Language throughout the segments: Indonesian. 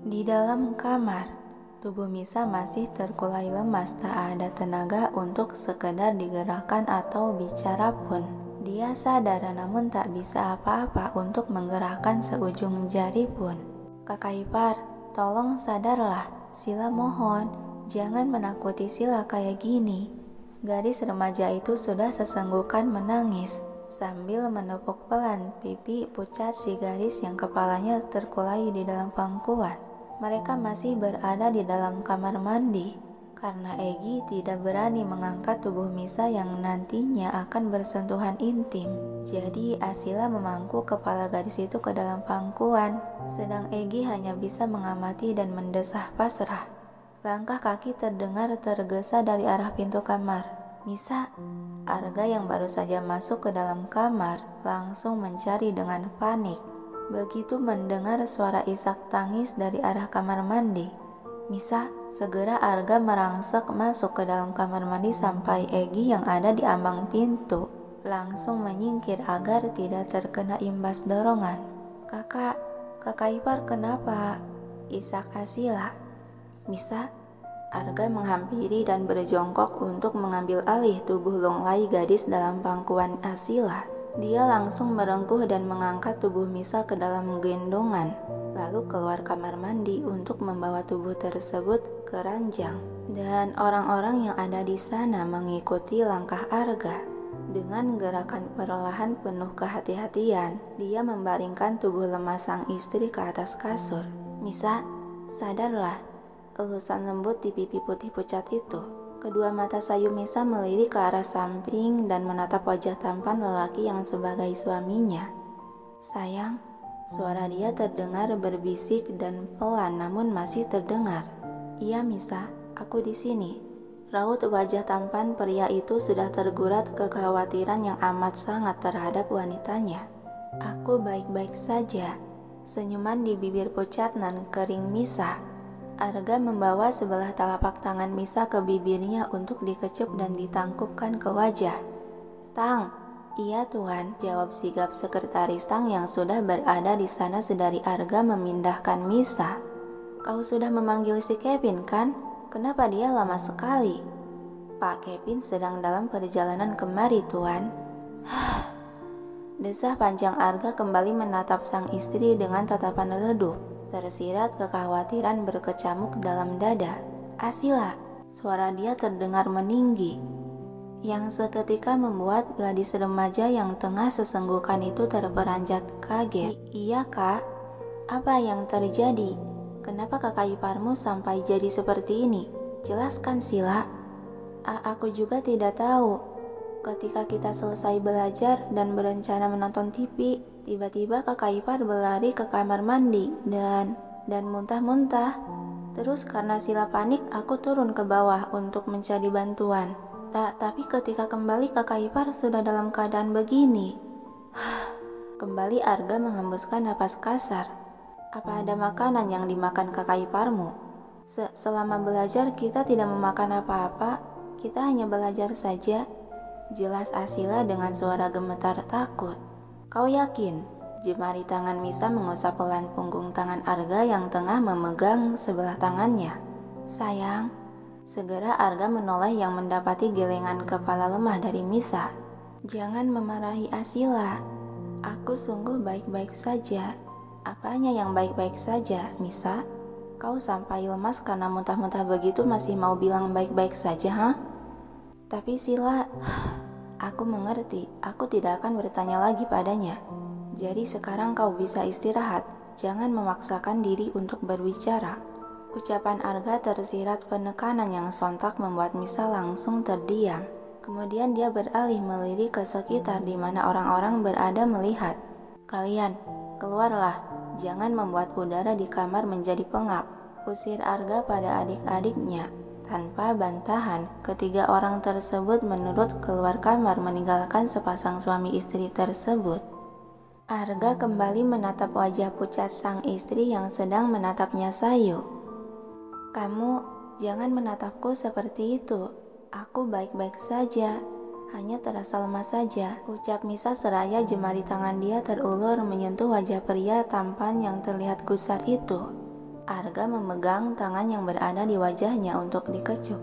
Di dalam kamar, tubuh Misa masih terkulai lemas, tak ada tenaga untuk sekedar digerakkan atau bicara pun. Dia sadar namun tak bisa apa-apa untuk menggerakkan seujung jari pun. Kakak ipar, tolong sadarlah. Sila mohon, jangan menakuti Sila kayak gini. Gadis remaja itu sudah sesenggukan menangis, sambil menepuk pelan pipi pucat si gadis yang kepalanya terkulai di dalam pangkuan. Mereka masih berada di dalam kamar mandi, karena Egy tidak berani mengangkat tubuh Misa yang nantinya akan bersentuhan intim. Jadi Asila memangku kepala gadis itu ke dalam pangkuan, sedang Egy hanya bisa mengamati dan mendesah pasrah. Langkah kaki terdengar tergesa dari arah pintu kamar. Misa, Arga yang baru saja masuk ke dalam kamar, langsung mencari dengan panik. Begitu mendengar suara isak tangis dari arah kamar mandi, Misa segera Arga merangsek masuk ke dalam kamar mandi sampai Egy yang ada di ambang pintu langsung menyingkir agar tidak terkena imbas dorongan. Kakak ipar kenapa? Isak Asila. Misa, Arga menghampiri dan berjongkok untuk mengambil alih tubuh lunglai gadis dalam pangkuan Asila. Dia langsung merengkuh dan mengangkat tubuh Misa ke dalam gendongan, lalu keluar kamar mandi untuk membawa tubuh tersebut ke ranjang. Dan orang-orang yang ada di sana mengikuti langkah Arga. Dengan gerakan perlahan penuh kehati-hatian, dia membaringkan tubuh lemas sang istri ke atas kasur. Misa, sadarlah, elusan lembut di pipi putih pucat itu. Kedua mata sayu Misa melirik ke arah samping dan menatap wajah tampan lelaki yang sebagai suaminya. Sayang, suara dia terdengar berbisik dan pelan namun masih terdengar. Iya Misa, aku di sini. Raut wajah tampan pria itu sudah tergurat kekhawatiran yang amat sangat terhadap wanitanya. Aku baik-baik saja. Senyuman di bibir pucat nan kering Misa. Arga membawa sebelah telapak tangan Misa ke bibirnya untuk dikecup dan ditangkupkan ke wajah. Tang, iya tuan, jawab sigap sekretaris Tang yang sudah berada di sana sedari Arga memindahkan Misa. Kau sudah memanggil si Kevin kan? Kenapa dia lama sekali? Pak Kevin sedang dalam perjalanan kemari tuan. Desah panjang Arga kembali menatap sang istri dengan tatapan redup. Tersirat kekhawatiran berkecamuk dalam dada. Asila, suara dia terdengar meninggi, yang seketika membuat gadis remaja yang tengah sesenggukan itu terperanjat kaget. Iya kak, apa yang terjadi? Kenapa kakak iparmu sampai jadi seperti ini? Jelaskan Sila. Aku juga tidak tahu. Ketika kita selesai belajar dan berencana menonton TV, tiba-tiba kakak ipar berlari ke kamar mandi dan muntah-muntah. Terus karena Sila panik, aku turun ke bawah untuk mencari bantuan. Tapi ketika kembali kakak ipar sudah dalam keadaan begini. Kembali Arga menghembuskan napas kasar. Apa ada makanan yang dimakan kakak iparmu? Selama belajar kita tidak memakan apa-apa, kita hanya belajar saja. Jelas Asila dengan suara gemetar takut. Kau yakin? Jemari tangan Misa mengusap pelan punggung tangan Arga yang tengah memegang sebelah tangannya. Sayang, segera Arga menoleh yang mendapati gelengan kepala lemah dari Misa. Jangan memarahi Asila. Aku sungguh baik-baik saja. Apanya yang baik-baik saja, Misa? Kau sampai lemas karena muntah-muntah begitu masih mau bilang baik-baik saja, ha? Tapi Sila, aku mengerti, aku tidak akan bertanya lagi padanya. Jadi sekarang kau bisa istirahat, jangan memaksakan diri untuk berbicara. Ucapan Arga tersirat penekanan yang sontak membuat Misa langsung terdiam. Kemudian dia beralih melirik ke sekitar di mana orang-orang berada melihat. Kalian, keluarlah, jangan membuat udara di kamar menjadi pengap. Usir Arga pada adik-adiknya. Tanpa bantahan, ketiga orang tersebut menurut keluar kamar meninggalkan sepasang suami istri tersebut. Arga kembali menatap wajah pucat sang istri yang sedang menatapnya sayu. Kamu jangan menatapku seperti itu. Aku baik-baik saja. Hanya terasa lemas saja, ucap Misa seraya jemari tangan dia terulur menyentuh wajah pria tampan yang terlihat gusar itu. Arga memegang tangan yang berada di wajahnya untuk dikecup.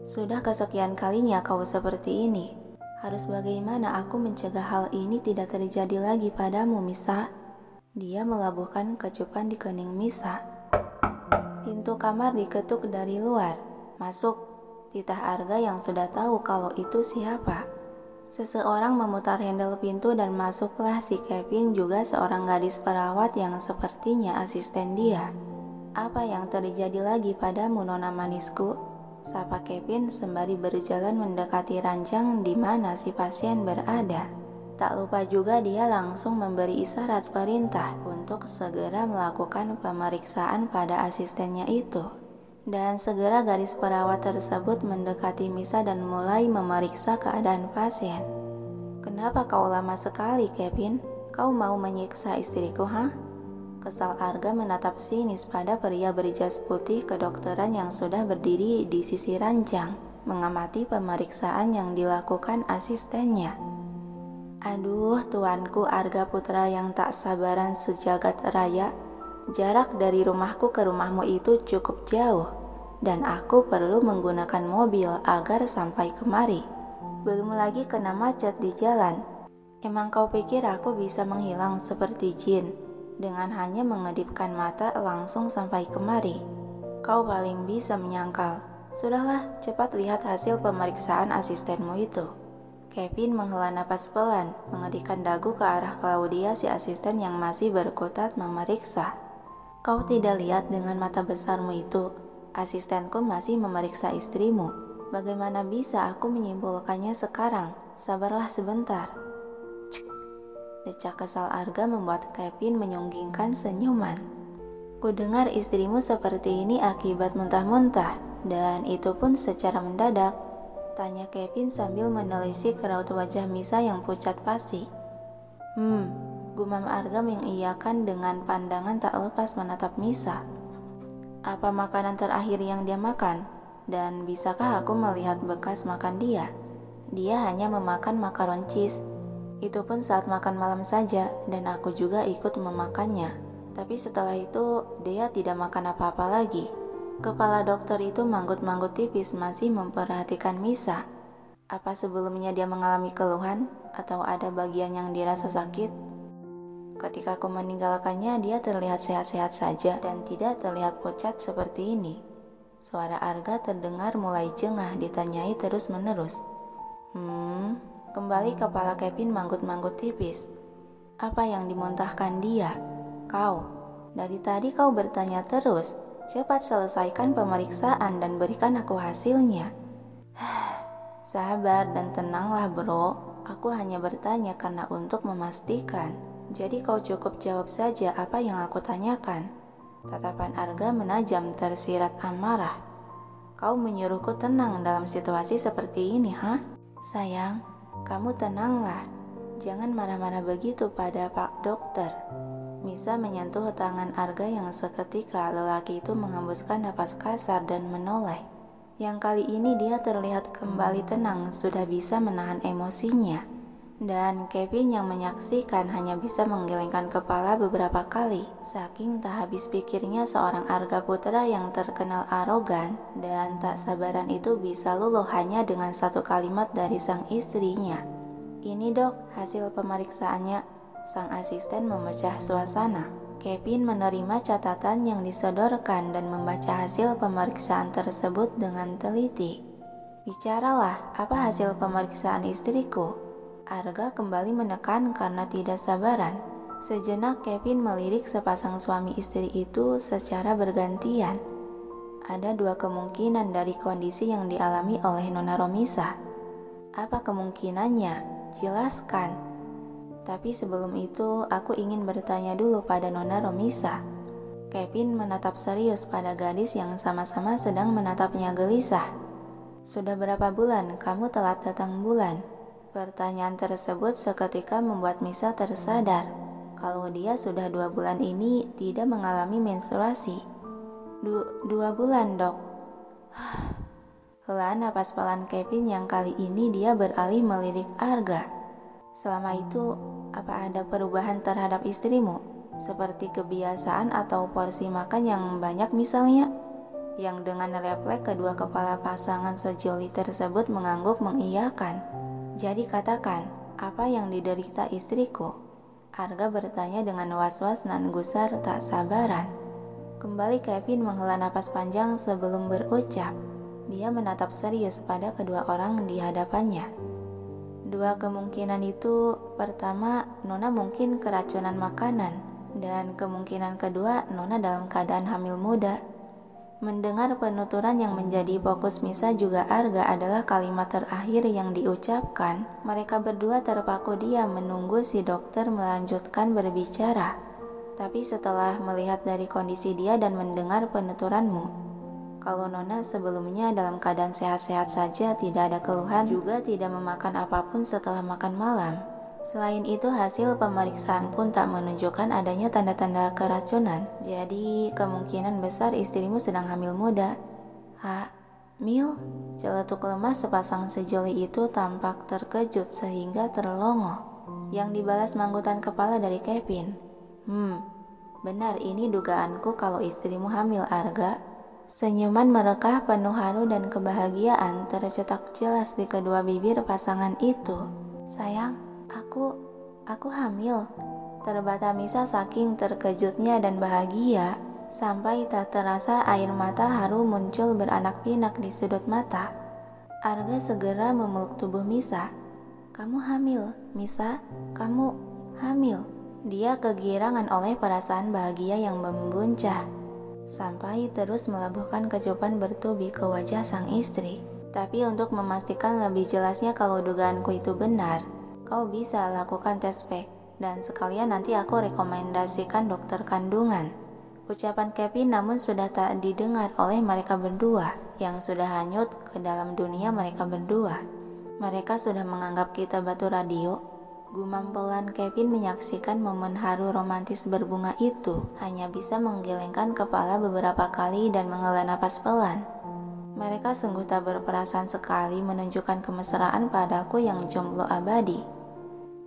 Sudah kesekian kalinya kau seperti ini. Harus bagaimana aku mencegah hal ini tidak terjadi lagi padamu, Misa? Dia melabuhkan kecupan di kening Misa. Pintu kamar diketuk dari luar. Masuk, titah Arga yang sudah tahu kalau itu siapa. Seseorang memutar handle pintu dan masuklah si Kevin, juga seorang gadis perawat yang sepertinya asisten dia. Apa yang terjadi lagi padamu, Nona manisku? Sapa Kevin sembari berjalan mendekati ranjang di mana si pasien berada. Tak lupa juga dia langsung memberi isyarat perintah untuk segera melakukan pemeriksaan pada asistennya itu. Dan segera gadis perawat tersebut mendekati Misa dan mulai memeriksa keadaan pasien. Kenapa kau lama sekali, Kevin? Kau mau menyiksa istriku, ha? Kesal Arga menatap sinis pada pria berjas putih kedokteran yang sudah berdiri di sisi ranjang, mengamati pemeriksaan yang dilakukan asistennya. Aduh, tuanku Arga Putra yang tak sabaran sejagat raya. Jarak dari rumahku ke rumahmu itu cukup jauh, dan aku perlu menggunakan mobil agar sampai kemari. Belum lagi kena macet di jalan. Emang kau pikir aku bisa menghilang seperti jin? Dengan hanya mengedipkan mata langsung sampai kemari. Kau paling bisa menyangkal. Sudahlah, cepat lihat hasil pemeriksaan asistenmu itu. Kevin menghela napas pelan, mengerikkan dagu ke arah Claudia, si asisten yang masih berkutat memeriksa. Kau tidak lihat dengan mata besarmu itu? Asistenku masih memeriksa istrimu. Bagaimana bisa aku menyimpulkannya sekarang? Sabarlah sebentar. Decak kesal Arga membuat Kevin menyunggingkan senyuman. Kudengar istrimu seperti ini akibat muntah-muntah, dan itu pun secara mendadak. Tanya Kevin sambil menelisik raut wajah Misa yang pucat pasi. Gumam Arga mengiyakan dengan pandangan tak lepas menatap Misa. Apa makanan terakhir yang dia makan? Dan bisakah aku melihat bekas makan dia? Dia hanya memakan makaron cheese. Itu pun saat makan malam saja, dan aku juga ikut memakannya. Tapi setelah itu, dia tidak makan apa-apa lagi. Kepala dokter itu manggut-manggut tipis masih memperhatikan Misa. Apa sebelumnya dia mengalami keluhan, atau ada bagian yang dirasa sakit? Ketika aku meninggalkannya, dia terlihat sehat-sehat saja, dan tidak terlihat pucat seperti ini. Suara Arga terdengar mulai jengah ditanyai terus-menerus. Kembali kepala Kevin manggut-manggut tipis. Apa yang dimuntahkan dia? Kau. Dari tadi kau bertanya terus. Cepat selesaikan pemeriksaan dan berikan aku hasilnya. Sabar dan tenanglah bro. Aku hanya bertanya karena untuk memastikan. Jadi kau cukup jawab saja apa yang aku tanyakan. Tatapan Arga menajam tersirat amarah. Kau menyuruhku tenang dalam situasi seperti ini, ha? Sayang, kamu tenanglah. Jangan marah-marah begitu pada Pak Dokter. Misa menyentuh tangan Arga yang seketika lelaki itu menghembuskan napas kasar dan menoleh. Yang kali ini dia terlihat kembali tenang, sudah bisa menahan emosinya. Dan Kevin yang menyaksikan hanya bisa menggelengkan kepala beberapa kali, saking tak habis pikirnya seorang Arga Putra yang terkenal arogan dan tak sabaran itu bisa luluh hanya dengan satu kalimat dari sang istrinya. Ini dok, hasil pemeriksaannya. Sang asisten memecah suasana. Kevin menerima catatan yang disodorkan dan membaca hasil pemeriksaan tersebut dengan teliti. Bicaralah, apa hasil pemeriksaan istriku? Arga kembali menekan karena tidak sabaran. Sejenak Kevin melirik sepasang suami istri itu secara bergantian. Ada dua kemungkinan dari kondisi yang dialami oleh Nona Romisa. Apa kemungkinannya? Jelaskan. Tapi sebelum itu, aku ingin bertanya dulu pada Nona Romisa. Kevin menatap serius pada gadis yang sama-sama sedang menatapnya gelisah. Sudah berapa bulan kamu telat datang bulan? Pertanyaan tersebut seketika membuat Misa tersadar kalau dia sudah 2 bulan ini tidak mengalami menstruasi. 2 bulan dok. Hela napas pelan Kevin yang kali ini dia beralih melirik Arga. Selama itu, apa ada perubahan terhadap istrimu? seperti kebiasaan atau porsi makan yang banyak misalnya. Yang dengan refleks kedua kepala pasangan sejoli tersebut mengangguk mengiyakan. Jadi katakan, apa yang diderita istriku? Arga bertanya dengan was-was nan gusar tak sabaran. Kembali Kevin menghela napas panjang sebelum berucap. Dia menatap serius pada kedua orang di hadapannya. Dua kemungkinan itu, pertama, Nona mungkin keracunan makanan, dan kemungkinan kedua, Nona dalam keadaan hamil muda. Mendengar penuturan yang menjadi fokus Misa juga Arga adalah kalimat terakhir yang diucapkan. Mereka berdua terpaku diam menunggu si dokter melanjutkan berbicara. Tapi setelah melihat dari kondisi dia dan mendengar penuturanmu, kalau Nona sebelumnya dalam keadaan sehat-sehat saja, tidak ada keluhan, juga tidak memakan apapun setelah makan malam. Selain itu, hasil pemeriksaan pun tak menunjukkan adanya tanda-tanda keracunan. Jadi, kemungkinan besar istrimu sedang hamil muda. Hamil? Celetuk lemah sepasang sejoli itu tampak terkejut sehingga terlongo. Yang dibalas manggutan kepala dari Kevin. Benar, ini dugaanku kalau istrimu hamil, Arga. Senyuman merekah penuh haru dan kebahagiaan tercetak jelas di kedua bibir pasangan itu. Sayang, aku hamil. Terbata Misa saking terkejutnya dan bahagia, sampai tak terasa air mata haru muncul beranak pinak di sudut mata. Arga segera memeluk tubuh Misa. Kamu hamil, Misa, kamu hamil. Dia kegirangan oleh perasaan bahagia yang membuncah, sampai terus melabuhkan kecupan bertubi ke wajah sang istri. Tapi untuk memastikan lebih jelasnya kalau dugaanku itu benar, kau bisa lakukan tes pack, dan sekalian nanti aku rekomendasikan dokter kandungan. Ucapan Kevin namun sudah tak didengar oleh mereka berdua, yang sudah hanyut ke dalam dunia mereka berdua. Mereka sudah menganggap kita batu radio. Gumam pelan Kevin menyaksikan momen haru romantis berbunga itu, hanya bisa menggelengkan kepala beberapa kali dan menghela napas pelan. Mereka sungguh tak berperasaan sekali menunjukkan kemesraan padaku yang jomblo abadi.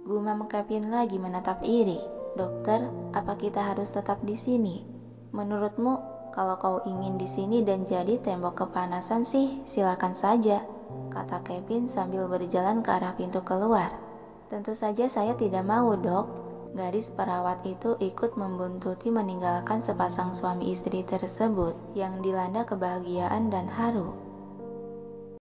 Gumam Kevin lagi menatap iri. Dokter, apa kita harus tetap di sini? Menurutmu, kalau kau ingin di sini dan jadi tembok kepanasan sih, silakan saja, kata Kevin sambil berjalan ke arah pintu keluar. Tentu saja saya tidak mau, Dok. Gadis perawat itu ikut membuntuti meninggalkan sepasang suami istri tersebut yang dilanda kebahagiaan dan haru.